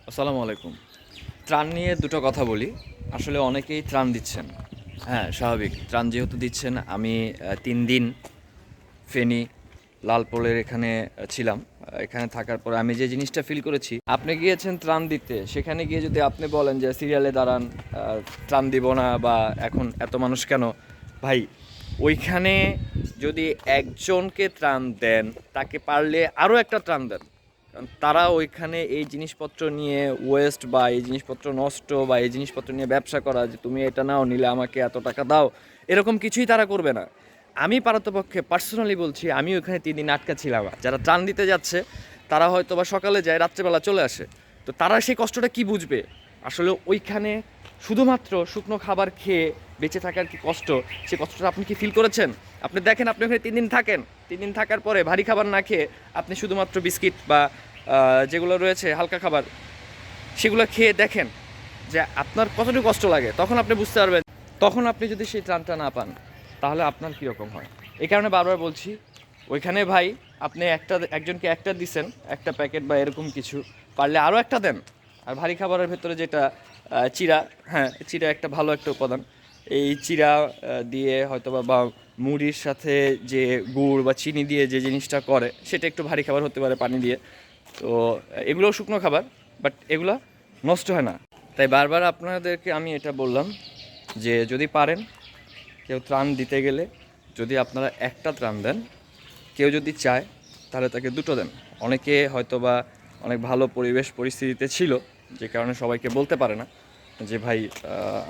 আসসালামু আলাইকুম। ত্রাণ নিয়ে দুটো কথা বলি। আসলে অনেকেই ত্রাণ দিচ্ছেন। হ্যাঁ, স্বাভাবিক। ত্রাণ যেহেতু দিচ্ছেন, আমি ৩ দিন ফেনী, লালপোলের এখানে ছিলাম। এখানে থাকার পরে আমি যে জিনিসটা ফিল করেছি, আপনি গিয়েছেন ত্রাণ দিতে, সেখানে গিয়ে যদি আপনি বলেন যে সিরিয়ালে দাঁড়ান, ত্রাণ দিব না বা এখন এত মানুষ কেন? ভাই, ওইখানে যদি একজনকে ত্রাণ দেন, তাকে পারলে আরও একটা ত্রাণ দেন। কারণ তারা ওইখানে এই জিনিসপত্র নিয়ে ওয়েস্ট বা এই জিনিসপত্র নষ্ট বা এই জিনিসপত্র নিয়ে ব্যবসা করা, যে তুমি এটা নাও, নিলে আমাকে এত টাকা দাও, এরকম কিছুই তারা করবে না। আমি পারতপক্ষে পার্সোনালি বলছি, আমি ওখানে 3 দিন আটকা ছিলাম। যারা ত্রাণ দিতে যাচ্ছে তারা হয়তো বা সকালে যায়, রাত্রেবেলা চলে আসে। তো তারা সেই কষ্টটা কি বুঝবে? আসলে ওইখানে শুধুমাত্র শুকনো খাবার খেয়ে বেঁচে থাকার কি কষ্ট, সেই কষ্টটা আপনি কি ফিল করেছেন? আপনি দেখেন, আপনি ওখানে 3 দিন থাকেন, 3 দিন থাকার পরে ভারী খাবার না খেয়ে আপনি শুধুমাত্র বিস্কিট বা যেগুলো রয়েছে হালকা খাবার, সেগুলো খেয়ে দেখেন যে আপনার কতটুকু কষ্ট লাগে। তখন আপনি বুঝতে পারবেন। তখন আপনি যদি সেই ত্রাণটা না পান, তাহলে আপনার কীরকম হয়। এই কারণে বারবার বলছি, ওইখানে ভাই আপনি একজনকে একটা দিছেন, একটা প্যাকেট বা এরকম কিছু, পারলে আরও একটা দেন। আর ভারী খাবারের ভেতরে যেটা চিড়া, হ্যাঁ, চিড়া একটা ভালো একটা উপাদান। এই চিড়া দিয়ে হয়তো বা মুড়ির সাথে যে গুড় বা চিনি দিয়ে যে জিনিসটা করে, সেটা একটু ভারী খাবার হতে পারে পানি দিয়ে। তো এগুলোও শুকনো খাবার, বাট এগুলো নষ্ট হয় না। তাই বারবার আপনাদেরকে আমি এটা বললাম যে যদি পারেন, কেউ ত্রাণ দিতে গেলে যদি আপনারা একটা ত্রাণ দেন, কেউ যদি চায় তাহলে তাকে দুটো দেন। অনেকে হয়তো বা অনেক ভালো পরিবেশ পরিস্থিতিতে ছিল, যে কারণে সবাইকে বলতে পারে না যে ভাই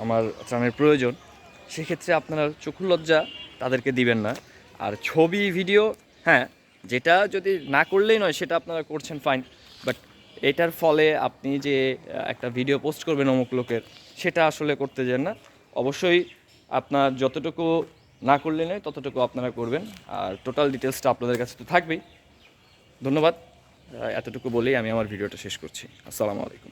আমার ত্রাণের প্রয়োজন। সেক্ষেত্রে আপনারা চক্ষু লজ্জা তাদেরকে দিবেন না। আর ছবি ভিডিও, হ্যাঁ, যেটা যদি না করলেই নয় সেটা আপনারা করছেন, ফাইন। বাট এটার ফলে আপনি যে একটা ভিডিও পোস্ট করবেন অমুক লোকের, সেটা আসলে করতে যান না। অবশ্যই আপনার যতটুকু না করলে নয় ততটুকু আপনারা করবেন। আর টোটাল ডিটেলসটা আপনাদের কাছে তো থাকবেই। ধন্যবাদ। এতটুকু বলেই আমি আমার ভিডিওটা শেষ করছি। আসসালামু আলাইকুম।